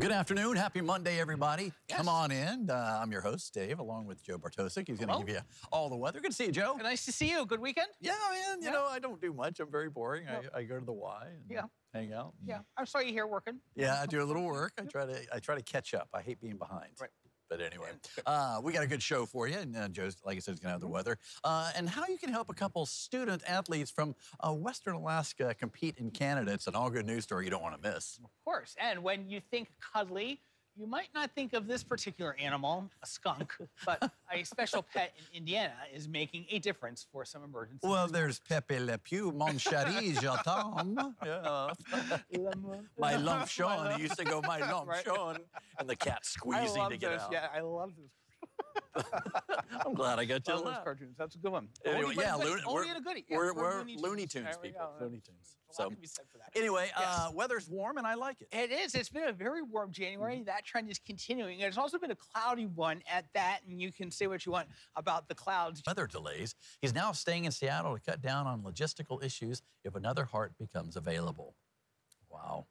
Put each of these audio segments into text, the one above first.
Good afternoon. Happy Monday, everybody. Yes. Come on in. I'm your host, Dave, along with Joe Bartosik. He's going to give you all the weather. Good to see you, Joe. Nice to see you. Good weekend? Yeah, man. You know, I don't do much. I'm very boring. I go to the Y and hang out. Yeah. I saw you here working. Yeah, I do a little work. I try to catch up. I hate being behind. Right. But anyway, we got a good show for you. And Joe's, like I said, is going to have the weather. And how you can help a couple student athletes from Western Alaska compete in Canada. It's an all-good news story you don't want to miss. Of course. And when you think cuddly, you might not think of this particular animal, a skunk, but a special pet in Indiana is making a difference for some emergencies. Well, there's Pepe Le Pew, mon chéri, j'attends. Yeah. My lump Shaun. He used to go, my lump Shaun. And the cat squeezing to get out. Yeah, I love this. I'm glad I got you those cartoons. That's a good one. Anyway, yeah, we're Looney Tunes people. Looney Tunes. So, can be said for that. Anyway, weather's warm and I like it. It is. It's been a very warm January. That trend is continuing. It's also been a cloudy one at that, and you can say what you want about the clouds. Weather delays. He's now staying in Seattle to cut down on logistical issues if another heart becomes available. Wow.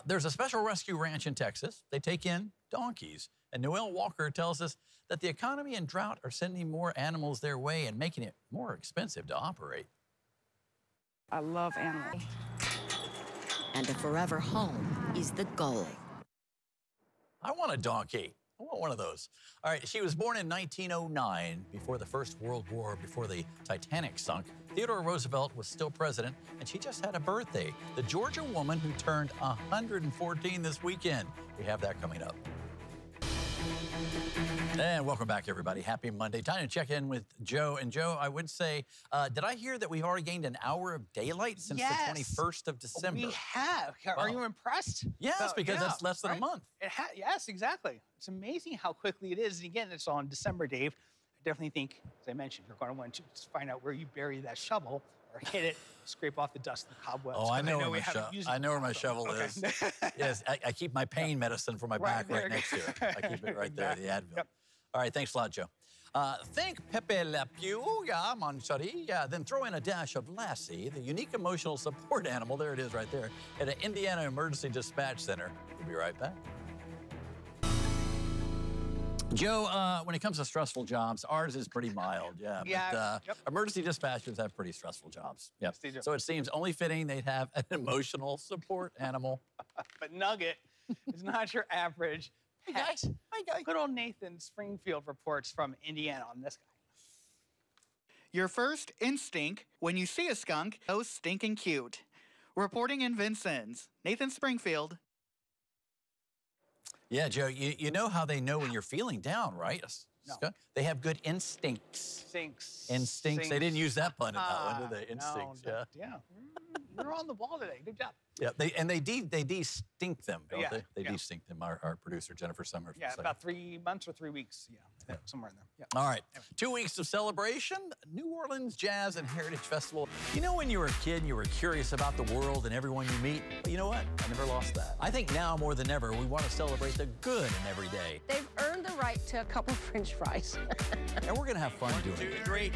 There's a special rescue ranch in Texas. They take in donkeys. And Noelle Walker tells us that the economy and drought are sending more animals their way and making it more expensive to operate. I love animals. And a forever home is the goal. I want a donkey. I want one of those. All right, she was born in 1909, before the First World War, before the Titanic sunk. Theodore Roosevelt was still president, and she just had a birthday. The Georgia woman who turned 114 this weekend. We have that coming up. And welcome back, everybody. Happy Monday. Time to check in with Joe. And Joe, I would say, did I hear that we've already gained an hour of daylight since the 21st of December? We have. Are you impressed? Yes, because that's less than a month. Yes, exactly. It's amazing how quickly it is. And again, it's on December, Dave. I definitely think, as I mentioned, you're going to want to find out where you bury that shovel or hit it, scrape off the dust and the cobwebs. Oh, I know where my shovel is. Yes, I keep my pain medicine for my back right next to it. I keep it right there, the Advil. Yep. All right, thanks a lot, Joe. Think Pepe Le Pew, mon chéri. Then throw in a dash of Lassie, the unique emotional support animal, there it is right there, at an Indiana Emergency Dispatch Center. We'll be right back. Joe, when it comes to stressful jobs, ours is pretty mild, but emergency dispatchers have pretty stressful jobs. Yep. Yes, so it seems only fitting they'd have an emotional support animal. But Nugget is not your average pet. Hi, guy. Good old Nathan Springfield reports from Indiana on this guy. Your first instinct when you see a skunk, so stinking cute. Reporting in Vincennes, Nathan Springfield. Yeah, Joe, you know how they know when you're feeling down, right? No. They have good instincts. Instincts. They didn't use that pun in that one, did they? Instincts, no, yeah. You're on the ball today. Good job. Yeah, they de-stink them, don't they? They yeah. de-stink them. Our producer, Jennifer Summers. Yeah, about 3 months or 3 weeks. Yeah, somewhere in there. Yeah. All right. 2 weeks of celebration, New Orleans Jazz and Heritage Festival. You know when you were a kid and you were curious about the world and everyone you meet? Well, you know what? I never lost that. I think now more than ever, we want to celebrate the good in every day. They've earned the right to a couple of French fries. And we're going to have fun doing it. 1, 2, 3.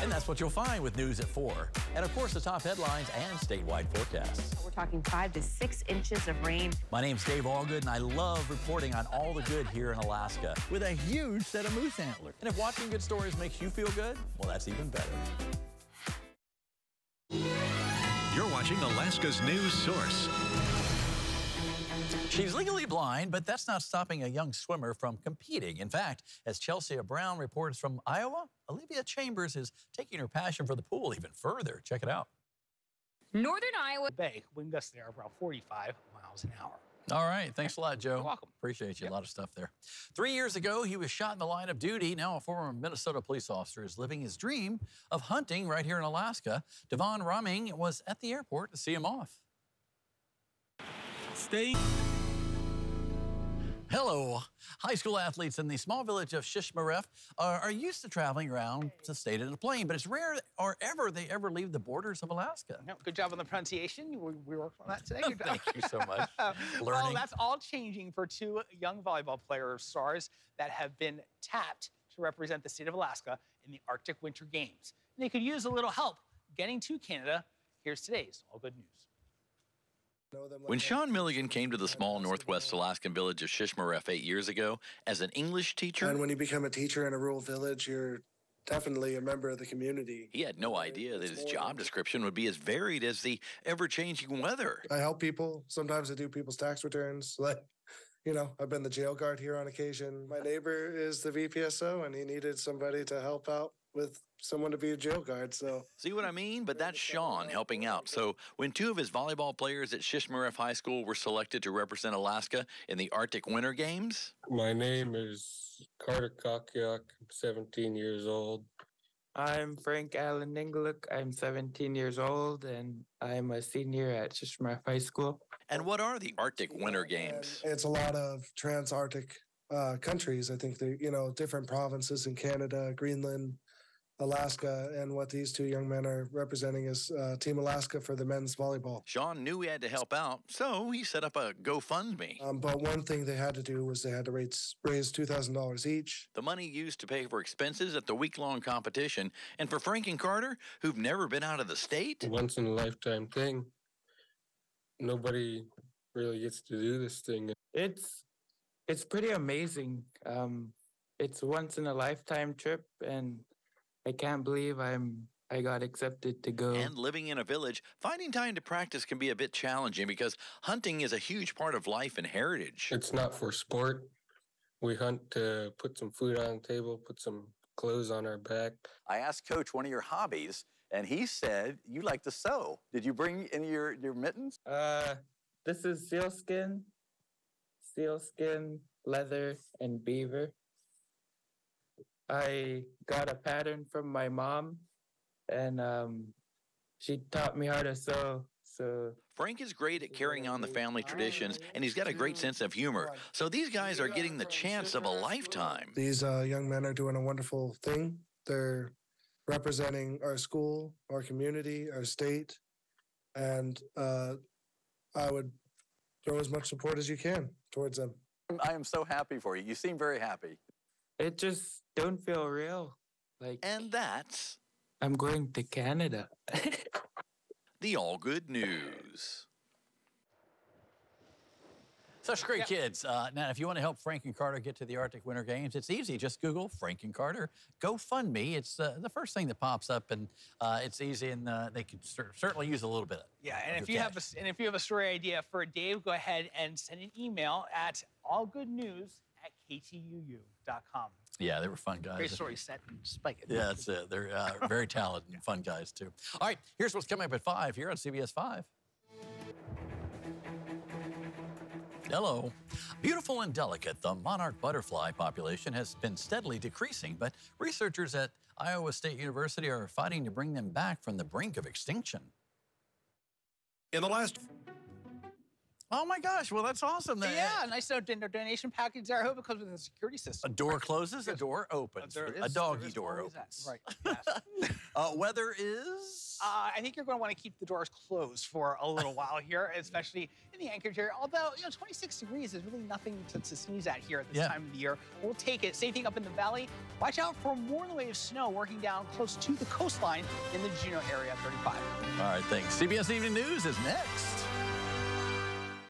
And that's what you'll find with News at 4. And of course, the top headlines and statewide forecasts. We're talking 5 to 6 inches of rain. My name's Dave Allgood, and I love reporting on all the good here in Alaska with a huge set of moose antlers. And if watching good stories makes you feel good, well, that's even better. You're watching Alaska's news source. She's legally blind, but that's not stopping a young swimmer from competing. In fact, as Chelsea Brown reports from Iowa, Olivia Chambers is taking her passion for the pool even further. Check it out. Northern Iowa Bay, wind gusts there around 45 miles an hour. All right. Thanks a lot, Joe. You're welcome. Appreciate you. A lot of stuff there. 3 years ago, he was shot in the line of duty. Now a former Minnesota police officer is living his dream of hunting right here in Alaska. Devon Rumming was at the airport to see him off. Hello. High school athletes in the small village of Shishmaref are used to traveling around the state in a plane, but it's rare or ever they ever leave the borders of Alaska. Good job on the pronunciation. We worked on that today. Good job. Thank you so much. Learning. Well, that's all changing for 2 young volleyball player stars that have been tapped to represent the state of Alaska in the Arctic Winter Games. And they could use a little help getting to Canada. Here's today's All Good News. When Shaun Milligan came to the small northwest Alaskan village of Shishmaref 8 years ago as an English teacher, and when you become a teacher in a rural village, you're definitely a member of the community. He had no idea that his job description would be as varied as the ever-changing weather. I help people. Sometimes I do people's tax returns. Like, you know, I've been the jail guard here on occasion. My neighbor is the VPSO, and he needed somebody to help out with someone to be a jail guard, so. See what I mean? But that's Shaun helping out. So when 2 of his volleyball players at Shishmaref High School were selected to represent Alaska in the Arctic Winter Games. My name is Carter Kokyuk. I'm 17 years old. I'm Frank Allen Ningluk. I'm 17 years old, and I'm a senior at Shishmaref High School. And what are the Arctic Winter Games? It's a lot of trans-Arctic countries. I think they, you know, different provinces in Canada, Greenland, Alaska, and what these 2 young men are representing is Team Alaska for the men's volleyball. Shaun knew he had to help out, so he set up a GoFundMe. But one thing they had to do was they had to raise $2,000 each. The money used to pay for expenses at the week-long competition, and for Frank and Carter, who've never been out of the state. Once-in-a-lifetime thing. Nobody really gets to do this thing. It's pretty amazing. It's a once-in-a-lifetime trip, and I can't believe I got accepted to go. And living in a village, finding time to practice can be a bit challenging because hunting is a huge part of life and heritage. It's not for sport. We hunt to put some food on the table, put some clothes on our back. I asked Coach one of your hobbies, and he said you like to sew. Did you bring any of your mittens? This is sealskin, leather, and beaver. I got a pattern from my mom, and she taught me how to sew. So Frank is great at carrying on the family traditions, and he's got a great sense of humor. So these guys are getting the chance of a lifetime. These young men are doing a wonderful thing. They're representing our school, our community, our state, and I would throw as much support as you can towards them. I am so happy for you. You seem very happy. It just don't feel real. And that's I'm going to Canada. the Allgood News. Such great kids. Now, if you want to help Frank and Carter get to the Arctic Winter Games, it's easy. Just Google Frank and Carter GoFundMe. It's the first thing that pops up, and it's easy, and they could certainly use a little bit. And if you have a story idea for Dave, go ahead and send an email at allgoodnews@ktuu.com. Yeah, they were fun guys. Great story set and spike it. Yeah, that's it. They're very talented and fun guys, too. All right, here's what's coming up at 5 here on CBS 5. Hello. Beautiful and delicate, the monarch butterfly population has been steadily decreasing, but researchers at Iowa State University are fighting to bring them back from the brink of extinction. In the last... Oh, my gosh. Well, that's awesome. Yeah, nice donation package there. I hope it comes with a security system. A door closes, a door opens. A doggy door opens. Right, yes. Weather is? I think you're going to want to keep the doors closed for a little while here, especially in the Anchorage area. Although, 26 degrees is really nothing to sneeze at here at this time of the year. We'll take it. Same thing up in the valley. Watch out for more in the way of snow working down close to the coastline in the Juneau area, 35. All right, thanks. CBS Evening News is next.